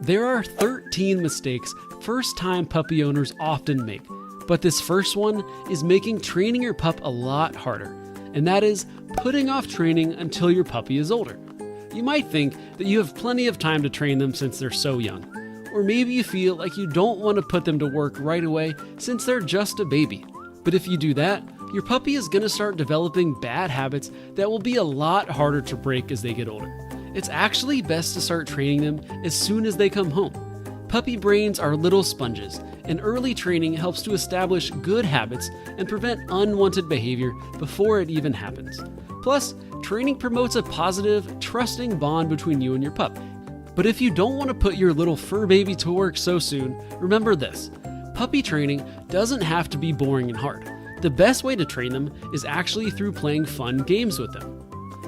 There are 13 mistakes first-time puppy owners often make, but this first one is making training your pup a lot harder, and that is putting off training until your puppy is older. You might think that you have plenty of time to train them since they're so young, or maybe you feel like you don't want to put them to work right away since they're just a baby. But if you do that, your puppy is going to start developing bad habits that will be a lot harder to break as they get older. It's actually best to start training them as soon as they come home. Puppy brains are little sponges, and early training helps to establish good habits and prevent unwanted behavior before it even happens. Plus, training promotes a positive, trusting bond between you and your pup. But if you don't want to put your little fur baby to work so soon, remember this: puppy training doesn't have to be boring and hard. The best way to train them is actually through playing fun games with them.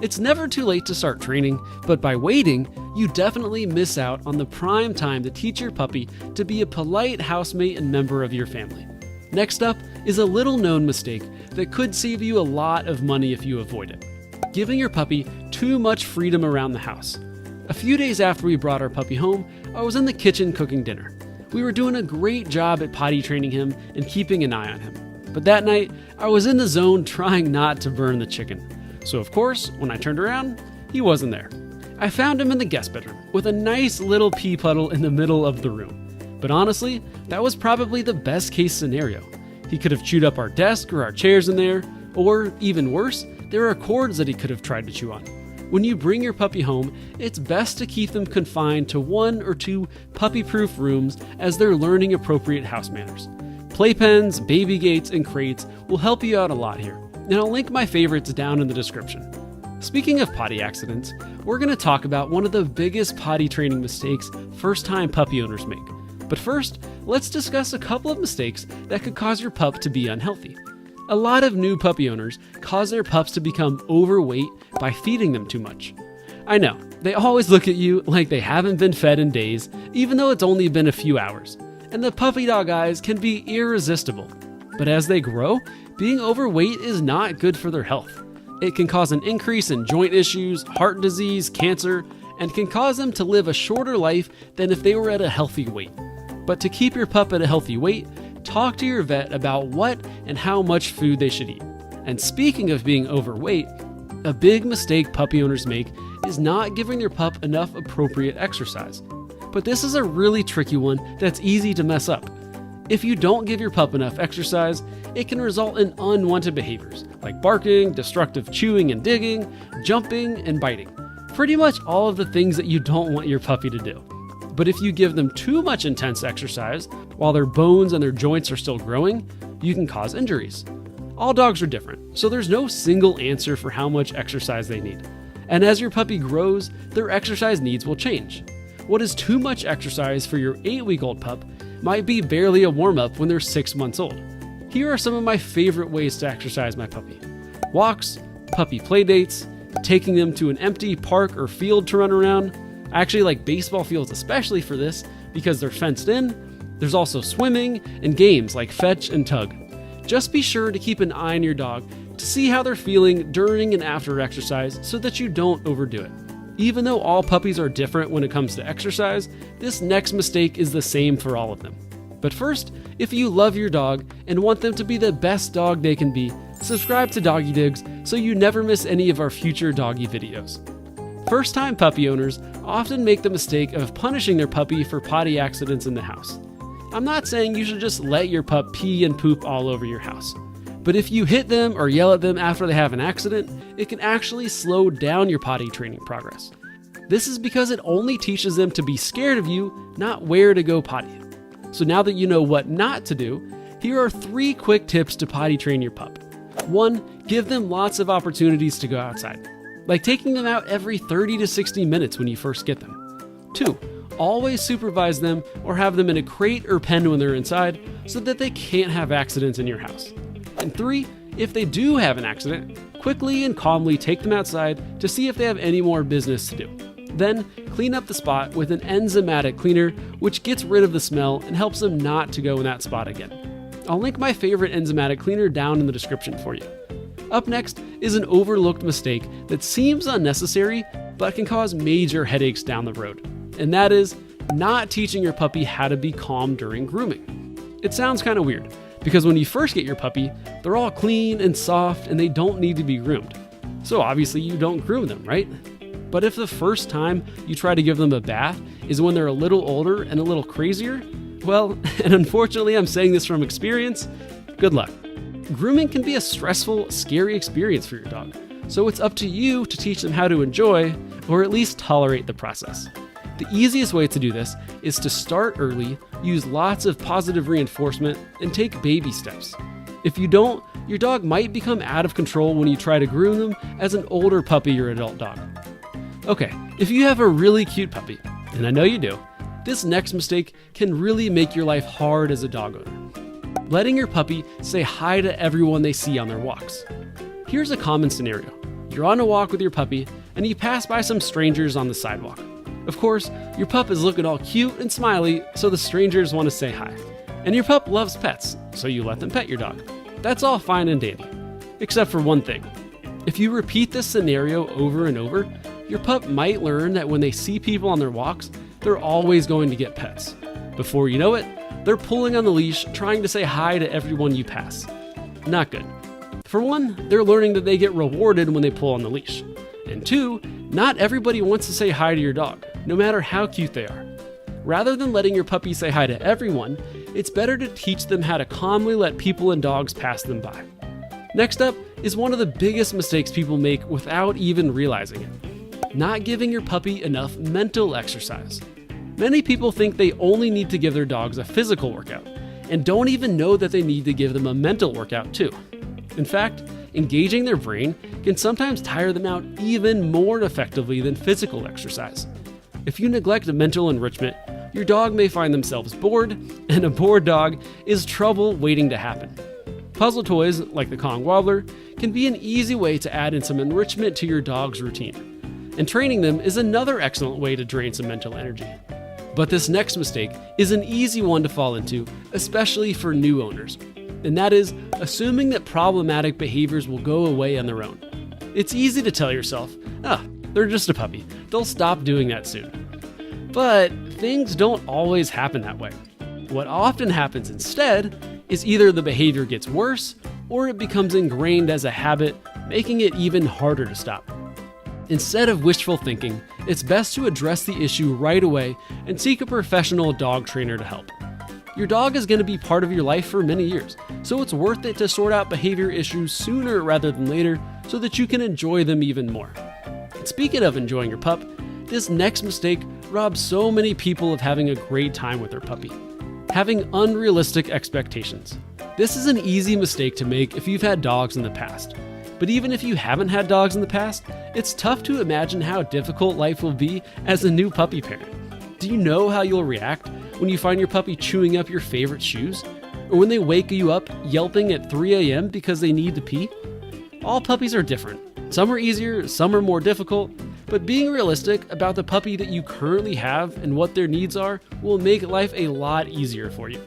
It's never too late to start training, but by waiting, you definitely miss out on the prime time to teach your puppy to be a polite housemate and member of your family. Next up is a little known mistake that could save you a lot of money if you avoid it: giving your puppy too much freedom around the house. A few days after we brought our puppy home, I was in the kitchen cooking dinner. We were doing a great job at potty training him and keeping an eye on him. But that night, I was in the zone trying not to burn the chicken. So of course, when I turned around, he wasn't there. I found him in the guest bedroom with a nice little pee puddle in the middle of the room. But honestly, that was probably the best case scenario. He could have chewed up our desk or our chairs in there, or even worse, there are cords that he could have tried to chew on. When you bring your puppy home, it's best to keep them confined to 1 or 2 puppy-proof rooms as they're learning appropriate house manners. Playpens, baby gates, and crates will help you out a lot here, and I'll link my favorites down in the description. Speaking of potty accidents, we're going to talk about one of the biggest potty training mistakes first-time puppy owners make. But first, let's discuss a couple of mistakes that could cause your pup to be unhealthy. A lot of new puppy owners cause their pups to become overweight by feeding them too much. I know, they always look at you like they haven't been fed in days, even though it's only been a few hours. And the puppy dog eyes can be irresistible. But as they grow, being overweight is not good for their health. It can cause an increase in joint issues, heart disease, cancer, and can cause them to live a shorter life than if they were at a healthy weight. But to keep your pup at a healthy weight, talk to your vet about what and how much food they should eat. And speaking of being overweight, a big mistake puppy owners make is not giving their pup enough appropriate exercise. But this is a really tricky one that's easy to mess up. If you don't give your pup enough exercise, it can result in unwanted behaviors like barking, destructive chewing and digging, jumping, and biting. Pretty much all of the things that you don't want your puppy to do. But if you give them too much intense exercise while their bones and their joints are still growing, you can cause injuries. All dogs are different, so there's no single answer for how much exercise they need. And as your puppy grows, their exercise needs will change. What is too much exercise for your 8-week-old pup might be barely a warm-up when they're 6 months old. Here are some of my favorite ways to exercise my puppy: walks, puppy play dates, taking them to an empty park or field to run around. I actually like baseball fields especially for this because they're fenced in. There's also swimming and games like fetch and tug. Just be sure to keep an eye on your dog to see how they're feeling during and after exercise so that you don't overdo it. Even though all puppies are different when it comes to exercise, this next mistake is the same for all of them. But first, if you love your dog and want them to be the best dog they can be, subscribe to Doggy Digs so you never miss any of our future doggy videos. First-time puppy owners often make the mistake of punishing their puppy for potty accidents in the house. I'm not saying you should just let your pup pee and poop all over your house. But if you hit them or yell at them after they have an accident, it can actually slow down your potty training progress. This is because it only teaches them to be scared of you, not where to go potty. So now that you know what not to do, here are 3 quick tips to potty train your pup. 1, give them lots of opportunities to go outside, like taking them out every 30 to 60 minutes when you first get them. 2, always supervise them or have them in a crate or pen when they're inside so that they can't have accidents in your house. And 3, if they do have an accident, quickly and calmly take them outside to see if they have any more business to do. Then, clean up the spot with an enzymatic cleaner, which gets rid of the smell and helps them not to go in that spot again. I'll link my favorite enzymatic cleaner down in the description for you. Up next is an overlooked mistake that seems unnecessary, but can cause major headaches down the road. And that is not teaching your puppy how to be calm during grooming. It sounds kind of weird, because when you first get your puppy, they're all clean and soft and they don't need to be groomed. So obviously you don't groom them, right? But if the first time you try to give them a bath is when they're a little older and a little crazier, well, and unfortunately I'm saying this from experience, good luck. Grooming can be a stressful, scary experience for your dog, so it's up to you to teach them how to enjoy, or at least tolerate the process. The easiest way to do this is to start early, use lots of positive reinforcement, and take baby steps. If you don't, your dog might become out of control when you try to groom them as an older puppy or adult dog. Okay, if you have a really cute puppy, and I know you do, this next mistake can really make your life hard as a dog owner. Letting your puppy say hi to everyone they see on their walks. Here's a common scenario. You're on a walk with your puppy, and you pass by some strangers on the sidewalk. Of course, your pup is looking all cute and smiley, so the strangers want to say hi. And your pup loves pets, so you let them pet your dog. That's all fine and dandy. Except for one thing. If you repeat this scenario over and over, your pup might learn that when they see people on their walks, they're always going to get pets. Before you know it, they're pulling on the leash, trying to say hi to everyone you pass. Not good. For one, they're learning that they get rewarded when they pull on the leash. And two, not everybody wants to say hi to your dog, no matter how cute they are. Rather than letting your puppy say hi to everyone, it's better to teach them how to calmly let people and dogs pass them by. Next up is one of the biggest mistakes people make without even realizing it. Not giving your puppy enough mental exercise. Many people think they only need to give their dogs a physical workout, and don't even know that they need to give them a mental workout too. In fact, engaging their brain can sometimes tire them out even more effectively than physical exercise. If you neglect mental enrichment, your dog may find themselves bored, and a bored dog is trouble waiting to happen. Puzzle toys, like the Kong Wobbler, can be an easy way to add in some enrichment to your dog's routine. And training them is another excellent way to drain some mental energy. But this next mistake is an easy one to fall into, especially for new owners. And that is assuming that problematic behaviors will go away on their own. It's easy to tell yourself, they're just a puppy. They'll stop doing that soon. But things don't always happen that way. What often happens instead is either the behavior gets worse or it becomes ingrained as a habit, making it even harder to stop. Instead of wishful thinking, it's best to address the issue right away and seek a professional dog trainer to help. Your dog is going to be part of your life for many years, so it's worth it to sort out behavior issues sooner rather than later so that you can enjoy them even more. And speaking of enjoying your pup, this next mistake robs so many people of having a great time with their puppy. Having unrealistic expectations. This is an easy mistake to make if you've had dogs in the past. But even if you haven't had dogs in the past, it's tough to imagine how difficult life will be as a new puppy parent. Do you know how you'll react when you find your puppy chewing up your favorite shoes? Or when they wake you up yelping at 3 a.m. because they need to pee? All puppies are different. Some are easier, some are more difficult, but being realistic about the puppy that you currently have and what their needs are will make life a lot easier for you.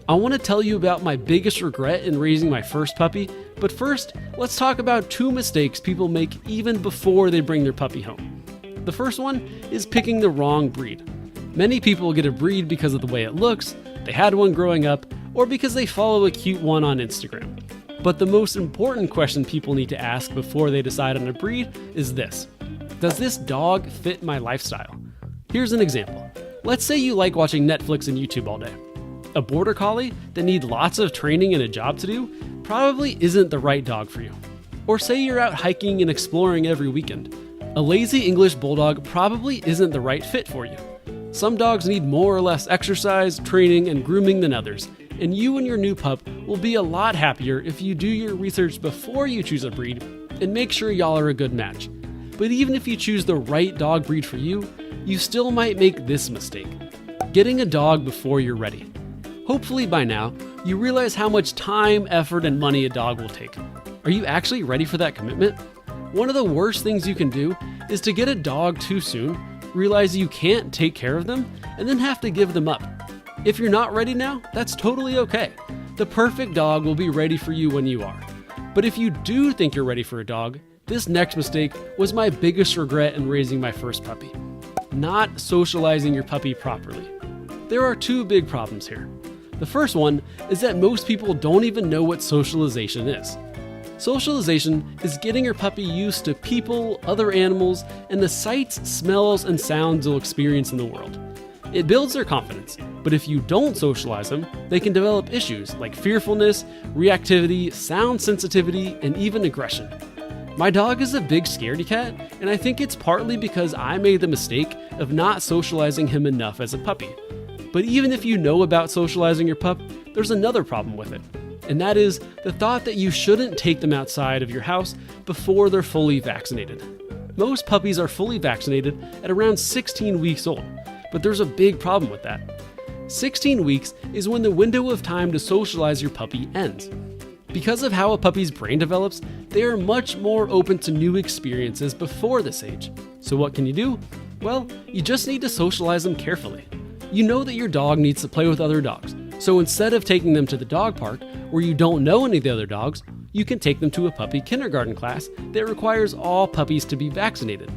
I want to tell you about my biggest regret in raising my first puppy, but first, let's talk about 2 mistakes people make even before they bring their puppy home. The first one is picking the wrong breed. Many people get a breed because of the way it looks, they had one growing up, or because they follow a cute one on Instagram. But the most important question people need to ask before they decide on a breed is this: does this dog fit my lifestyle? Here's an example. Let's say you like watching Netflix and YouTube all day. A border collie that needs lots of training and a job to do probably isn't the right dog for you. Or say you're out hiking and exploring every weekend. A lazy English bulldog probably isn't the right fit for you. Some dogs need more or less exercise, training, and grooming than others, and you and your new pup will be a lot happier if you do your research before you choose a breed and make sure y'all are a good match. But even if you choose the right dog breed for you, you still might make this mistake: getting a dog before you're ready. Hopefully by now, you realize how much time, effort, and money a dog will take. Are you actually ready for that commitment? One of the worst things you can do is to get a dog too soon, realize you can't take care of them, and then have to give them up. If you're not ready now, that's totally okay. The perfect dog will be ready for you when you are. But if you do think you're ready for a dog, this next mistake was my biggest regret in raising my first puppy. not socializing your puppy properly. There are two big problems here. The first one is that most people don't even know what socialization is. Socialization is getting your puppy used to people, other animals, and the sights, smells, and sounds they'll experience in the world. It builds their confidence, but if you don't socialize them, they can develop issues like fearfulness, reactivity, sound sensitivity, and even aggression. My dog is a big scaredy cat, and I think it's partly because I made the mistake of not socializing him enough as a puppy. But even if you know about socializing your pup, there's another problem with it. And that is the thought that you shouldn't take them outside of your house before they're fully vaccinated. Most puppies are fully vaccinated at around 16 weeks old, but there's a big problem with that. 16 weeks is when the window of time to socialize your puppy ends. Because of how a puppy's brain develops, they are much more open to new experiences before this age. So what can you do? Well, you just need to socialize them carefully. You know that your dog needs to play with other dogs, so instead of taking them to the dog park, where you don't know any of the other dogs, you can take them to a puppy kindergarten class that requires all puppies to be vaccinated.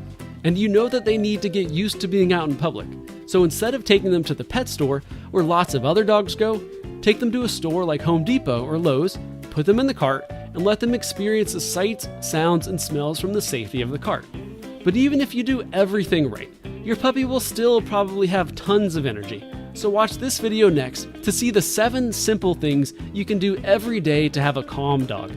And you know that they need to get used to being out in public, so instead of taking them to the pet store, where lots of other dogs go, take them to a store like Home Depot or Lowe's, put them in the cart, and let them experience the sights, sounds, and smells from the safety of the cart. But even if you do everything right, your puppy will still probably have tons of energy. So watch this video next to see the 7 simple things you can do every day to have a calm dog.